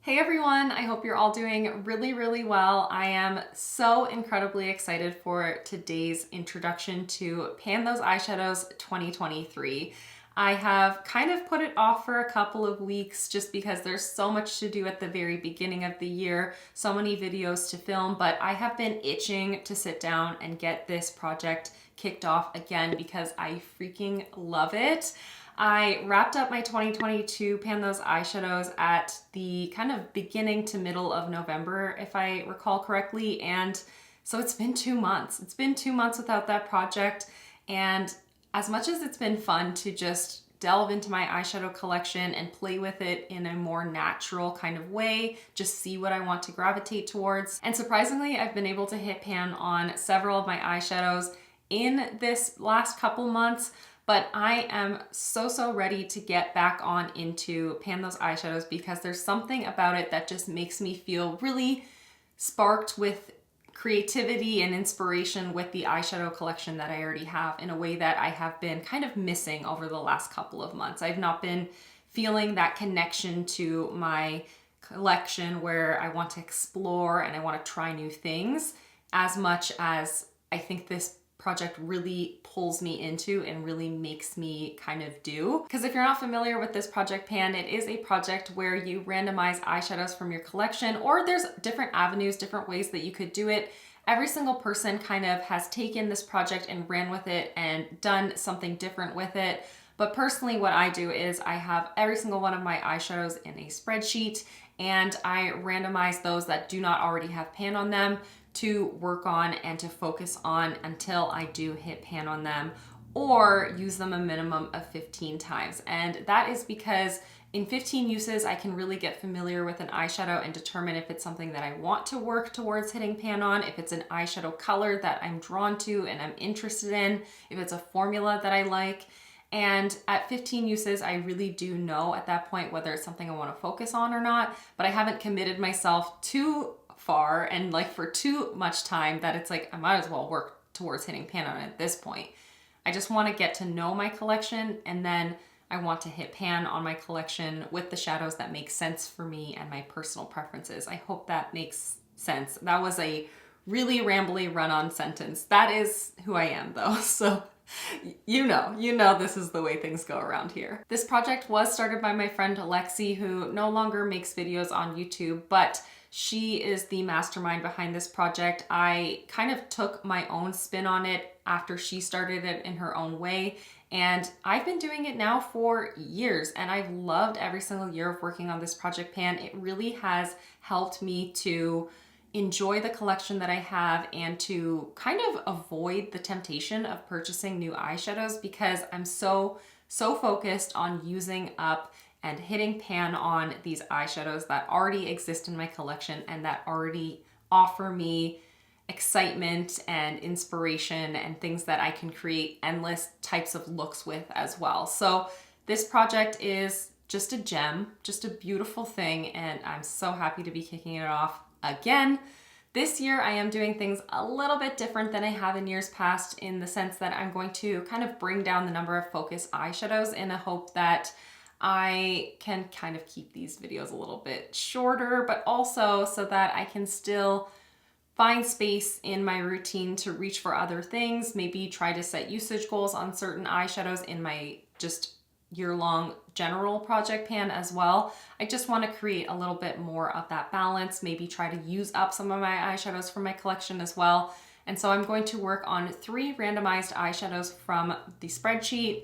Hey everyone, I hope you're all doing really well. I am so incredibly excited for today's introduction to Pan Those Eyeshadows 2023. I have kind of put it off for a couple of weeks just because there's so much to do at the very beginning of the year, so many videos to film, but I have been itching to sit down and get this project kicked off again because I freaking love it. I wrapped up my 2022 Pan Those Eyeshadows at the kind of beginning to middle of November, if I recall correctly, and so it's been 2 months. It's been 2 months without that project, and as much as it's been fun to just delve into my eyeshadow collection and play with it in a more natural kind of way, just see what I want to gravitate towards. And surprisingly, I've been able to hit pan on several of my eyeshadows in this last couple months, but I am so ready to get back on into Pan Those Eyeshadows because there's something about it that just makes me feel really sparked with creativity and inspiration with the eyeshadow collection that I already have in a way that I have been kind of missing over the last couple of months. I've not been feeling that connection to my collection where I want to explore and I want to try new things as much as I think this project really pulls me into and really makes me kind of do. Because if you're not familiar with this project pan, it is a project where you randomize eyeshadows from your collection, or there's different avenues, different ways that you could do it. Every single person kind of has taken this project and ran with it and done something different with it. But personally, what I do is I have every single one of my eyeshadows in a spreadsheet and I randomize those that do not already have pan on them to work on and to focus on until I do hit pan on them, or use them a minimum of 15 times. And that is because in 15 uses, I can really get familiar with an eyeshadow and determine if it's something that I want to work towards hitting pan on, if it's an eyeshadow color that I'm drawn to and I'm interested in, if it's a formula that I like. And at 15 uses, I really do know at that point whether it's something I want to focus on or not, but I haven't committed myself too far and like for too much time that it's like I might as well work towards hitting pan on it at this point. I just want to get to know my collection, and then I want to hit pan on my collection with the shadows that make sense for me and my personal preferences. I hope that makes sense. That was a really rambly run-on sentence. That is who I am though, so you know this is the way things go around here. This project was started by my friend Alexi, who no longer makes videos on YouTube, but she is the mastermind behind this project. I kind of took my own spin on it after she started it in her own way, and I've been doing it now for years, and I've loved every single year of working on this project pan. It really has helped me to enjoy the collection that I have and to kind of avoid the temptation of purchasing new eyeshadows because I'm so focused on using up and hitting pan on these eyeshadows that already exist in my collection and that already offer me excitement and inspiration and things that I can create endless types of looks with as well. So this project is just a gem, just a beautiful thing, and I'm so happy to be kicking it off again. This year I am doing things a little bit different than I have in years past in the sense that I'm going to kind of bring down the number of focus eyeshadows in a hope that I can kind of keep these videos a little bit shorter, but also so that I can still find space in my routine to reach for other things, maybe try to set usage goals on certain eyeshadows in my just year-long general project pan as well. I just want to create a little bit more of that balance, maybe try to use up some of my eyeshadows from my collection as well. And so I'm going to work on 3 randomized eyeshadows from the spreadsheet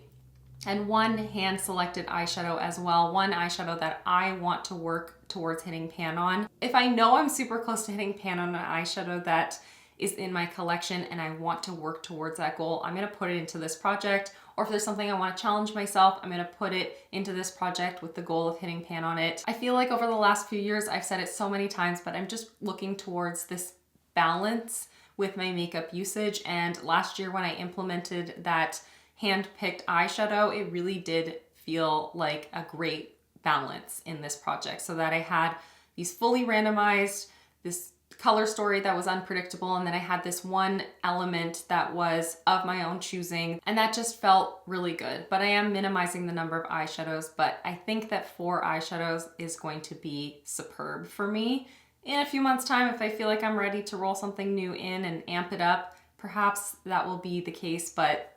and 1 hand-selected eyeshadow as well, 1 eyeshadow that I want to work towards hitting pan on. If I know I'm super close to hitting pan on an eyeshadow that is in my collection and I want to work towards that goal, I'm gonna put it into this project. Or if there's something I want to challenge myself, I'm gonna put it into this project with the goal of hitting pan on it. I feel like over the last few years, I've said it so many times, but I'm just looking towards this balance with my makeup usage. And last year when I implemented that hand-picked eyeshadow, it really did feel like a great balance in this project so that I had these fully randomized, this color story that was unpredictable, and then I had this one element that was of my own choosing, and that just felt really good. But I am minimizing the number of eyeshadows, but I think that 4 eyeshadows is going to be superb for me. In a few months' time, if I feel like I'm ready to roll something new in and amp it up, perhaps that will be the case, but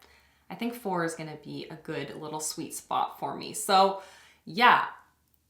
I think 4 is gonna be a good little sweet spot for me. So yeah,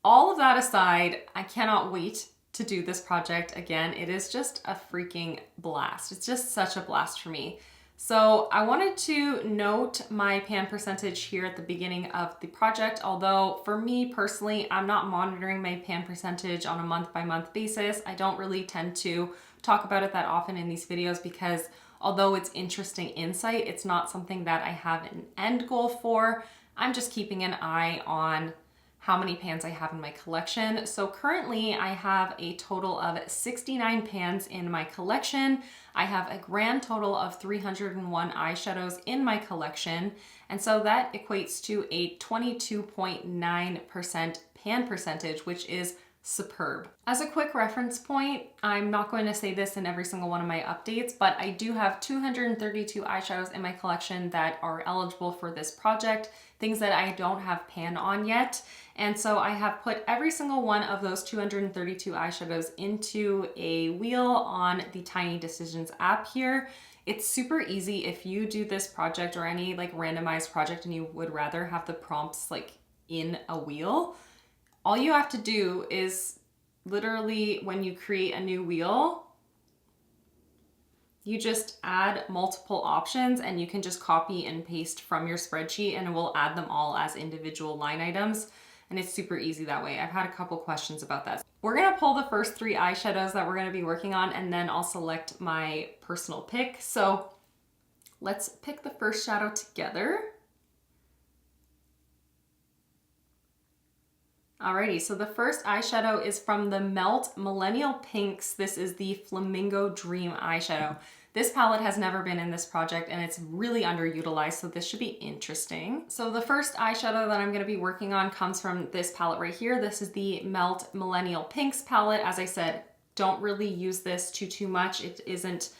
all of that aside, I cannot wait to do this project again. It is just a freaking blast. It's just such a blast for me. So I wanted to note my pan percentage here at the beginning of the project, although for me personally, I'm not monitoring my pan percentage on a month-by-month basis. I don't really tend to talk about it that often in these videos because although it's interesting insight, it's not something that I have an end goal for. I'm just keeping an eye on how many pans I have in my collection. So currently I have a total of 69 pans in my collection. I have a grand total of 301 eyeshadows in my collection. And so that equates to a 22.9% pan percentage, which is superb. As a quick reference point, I'm not going to say this in every single one of my updates, but I do have 232 eyeshadows in my collection that are eligible for this project, things that I don't have pan on yet. And so I have put every single one of those 232 eyeshadows into a wheel on the Tiny Decisions app here. It's super easy if you do this project or any like randomized project and you would rather have the prompts like in a wheel. All you have to do is literally when you create a new wheel, you just add multiple options and you can just copy and paste from your spreadsheet and it will add them all as individual line items. And it's super easy that way. I've had a couple questions about that. We're gonna pull the first 3 eyeshadows that we're gonna be working on and then I'll select my personal pick. So let's pick the first shadow together. Alrighty, so the first eyeshadow is from the Melt Millennial Pinks. This is the Flamingo Dream eyeshadow. This palette has never been in this project and it's really underutilized, so this should be interesting. So the first eyeshadow that I'm gonna be working on comes from this palette right here. This is the Melt Millennial Pinks palette. As I said, don't really use this too much. It isn't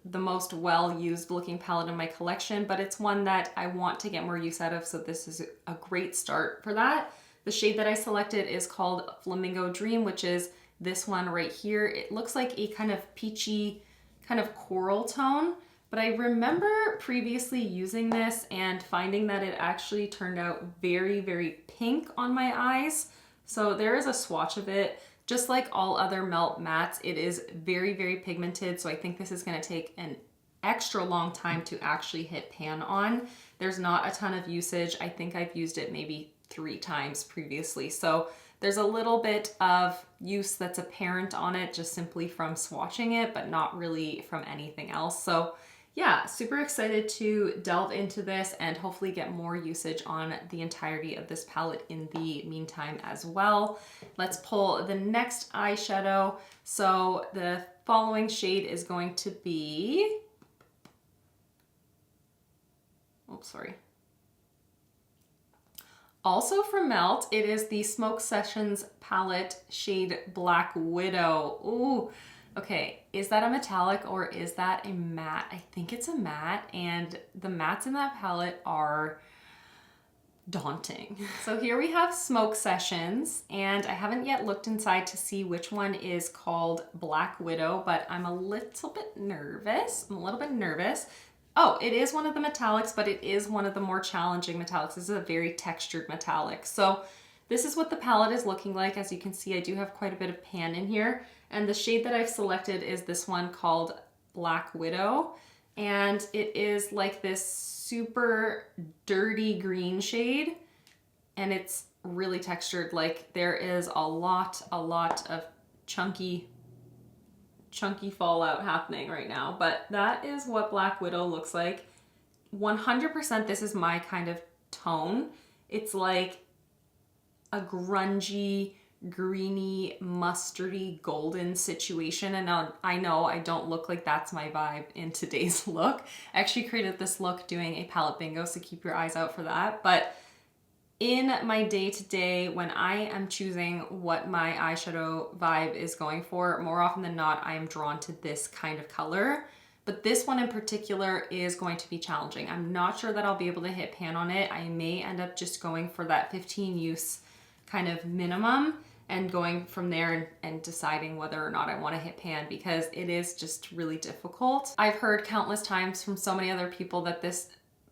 the most well-used looking palette in my collection, but it's one that I want to get more use out of, so this is a great start for that. The shade that I selected is called Flamingo Dream, which is this one right here. It looks like a kind of peachy, kind of coral tone, but I remember previously using this and finding that it actually turned out very, very pink on my eyes. So there is a swatch of it. Just like all other Melt mattes, it is very, very pigmented. So I think this is gonna take an extra long time to actually hit pan on. There's not a ton of usage. I think I've used it maybe 3 times previously. So there's a little bit of use that's apparent on it just simply from swatching it, but not really from anything else. So yeah, super excited to delve into this and hopefully get more usage on the entirety of this palette in the meantime as well. Let's pull the next eyeshadow. So the following shade is going to be, oops, sorry. Also from Melt, it is the Smoke Sessions palette shade Black Widow. Ooh, okay, is that a metallic or is that a matte? I think it's a matte, and the mattes in that palette are daunting. So here we have Smoke Sessions, and I haven't yet looked inside to see which one is called Black Widow, but I'm a little bit nervous. Oh, it is one of the metallics, but it is one of the more challenging metallics. This is a very textured metallic. So this is what the palette is looking like. As you can see, I do have quite a bit of pan in here. And the shade that I've selected is this one called Black Widow. And it is like this super dirty green shade. And it's really textured. Like there is a lot of chunky fallout happening right now, but that is what Black Widow looks like. 100% this is my kind of tone. It's like a grungy, greeny, mustardy, golden situation, and now I know I don't look like that's my vibe in today's look. I actually created this look doing a palette bingo, so keep your eyes out for that, but in my day-to-day, when I am choosing what my eyeshadow vibe is going for, more often than not, I am drawn to this kind of color. But this one in particular is going to be challenging. I'm not sure that I'll be able to hit pan on it. I may end up just going for that 15 use kind of minimum and going from there and deciding whether or not I want to hit pan, because it is just really difficult. I've heard countless times from so many other people that this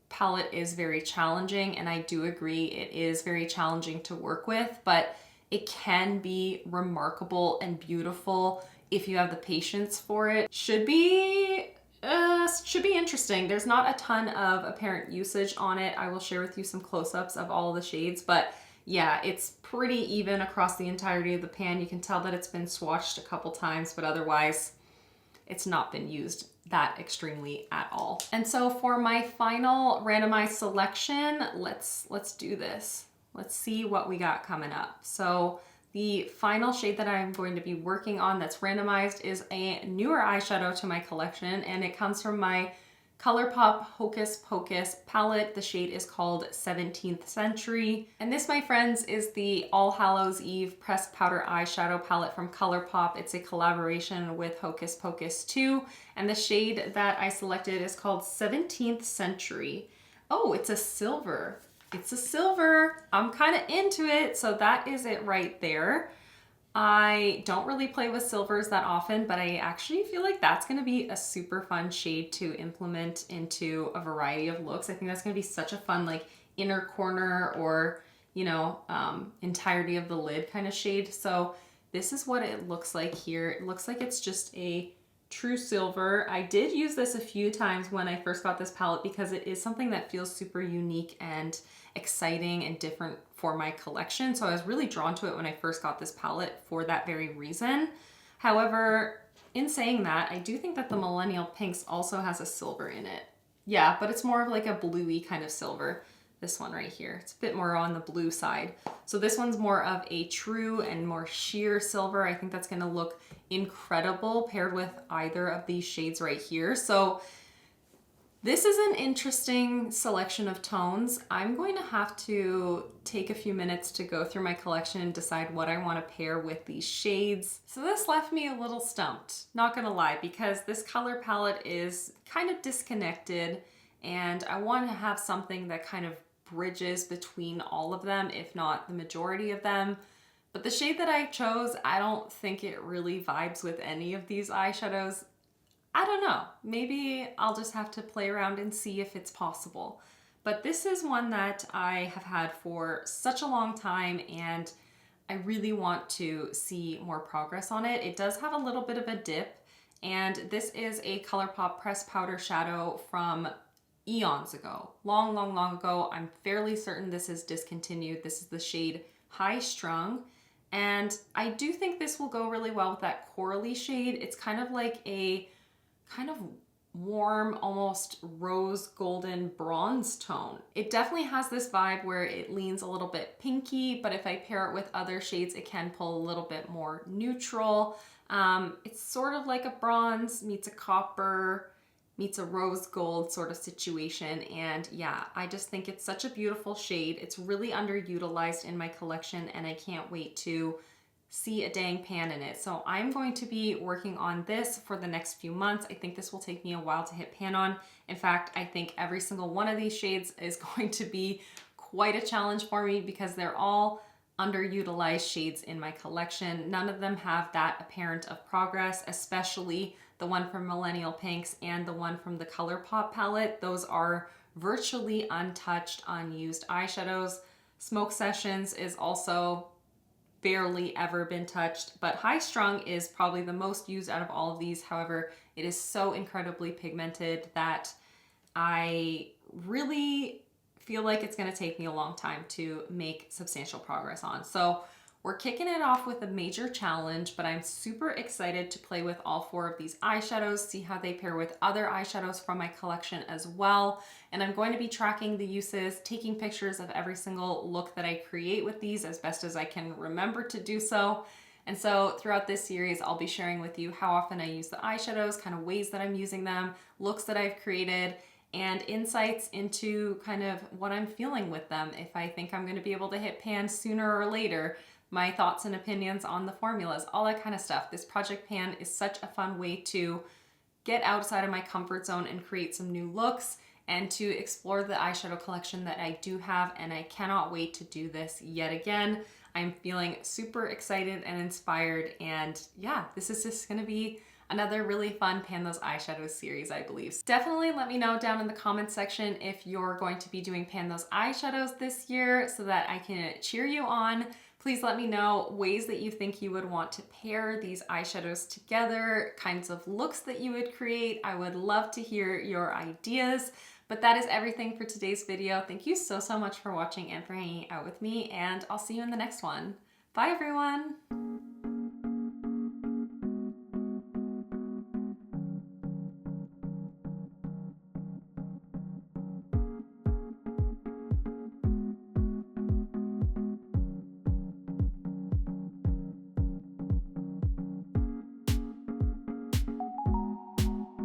palette is very challenging, and I do agree it is very challenging to work with, but it can be remarkable and beautiful if you have the patience for it. Should be interesting. There's not a ton of apparent usage on it. I will share with you some close-ups of all the shades, but yeah, it's pretty even across the entirety of the pan. You can tell that it's been swatched a couple times, but otherwise it's not been used that extremely at all. And so for my final randomized selection, let's do this. Let's see what we got coming up. So the final shade that I'm going to be working on that's randomized is a newer eyeshadow to my collection, and it comes from my Colourpop Hocus Pocus palette. The shade is called 17th Century. And this, my friends, is the All Hallows Eve pressed powder eyeshadow palette from Colourpop. It's a collaboration with Hocus Pocus 2. And the shade that I selected is called 17th Century. Oh, it's a silver. It's a silver. I'm kind of into it. So that is it right there. I don't really play with silvers that often, but I actually feel like that's going to be a super fun shade to implement into a variety of looks. I think that's going to be such a fun like inner corner or, you know, entirety of the lid kind of shade. So this is what it looks like here. It looks like it's just a true silver. I did use this a few times when I first got this palette because it is something that feels super unique and exciting and different for my collection. So I was really drawn to it when I first got this palette for that very reason. However, in saying that, I do think that the Millennial Pinks also has a silver in it. Yeah, but it's more of like a bluey kind of silver. This one right here, it's a bit more on the blue side. So this one's more of a true and more sheer silver. I think that's gonna look incredible paired with either of these shades right here. So this is an interesting selection of tones. I'm going to have to take a few minutes to go through my collection and decide what I want to pair with these shades. So this left me a little stumped, not gonna lie, because this color palette is kind of disconnected and I want to have something that kind of bridges between all of them, if not the majority of them. But the shade that I chose, I don't think it really vibes with any of these eyeshadows. I don't know, maybe I'll just have to play around and see if it's possible. But this is one that I have had for such a long time and I really want to see more progress on it. It does have a little bit of a dip, and this is a Colourpop pressed powder shadow from eons ago. Long ago. I'm fairly certain this is discontinued. This is the shade High Strung. And I do think this will go really well with that corally shade. It's kind of like a kind of warm, almost rose golden bronze tone. It definitely has this vibe where it leans a little bit pinky, but if I pair it with other shades, it can pull a little bit more neutral. It's sort of like a bronze meets a copper meets a rose gold sort of situation. And yeah, I just think it's such a beautiful shade. It's really underutilized in my collection and I can't wait to see a dang pan in it. So I'm going to be working on this for the next few months. I think this will take me a while to hit pan on. In fact, I think every single one of these shades is going to be quite a challenge for me because they're all underutilized shades in my collection. None of them have that apparent of progress, especially the one from Millennial Pinks and the one from the Colourpop palette. Those are virtually untouched, unused eyeshadows. Smoke Sessions is also barely ever been touched, but High Strung is probably the most used out of all of these. However, it is so incredibly pigmented that I really feel like it's going to take me a long time to make substantial progress on. So we're kicking it off with a major challenge, but I'm super excited to play with all four of these eyeshadows, see how they pair with other eyeshadows from my collection as well. And I'm going to be tracking the uses, taking pictures of every single look that I create with these as best as I can remember to do so. And so throughout this series, I'll be sharing with you how often I use the eyeshadows, kind of ways that I'm using them, looks that I've created, and insights into kind of what I'm feeling with them. If I think I'm going to be able to hit pan sooner or later, my thoughts and opinions on the formulas, all that kind of stuff. This project pan is such a fun way to get outside of my comfort zone and create some new looks and to explore the eyeshadow collection that I do have, and I cannot wait to do this yet again. I'm feeling super excited and inspired, and yeah, this is just gonna be another really fun Pan Those Eyeshadows series, I believe. So definitely let me know down in the comments section if you're going to be doing Pan Those Eyeshadows this year so that I can cheer you on. Please let me know ways that you think you would want to pair these eyeshadows together, kinds of looks that you would create. I would love to hear your ideas. But that is everything for today's video. Thank you so much for watching and for hanging out with me, and I'll see you in the next one. Bye everyone!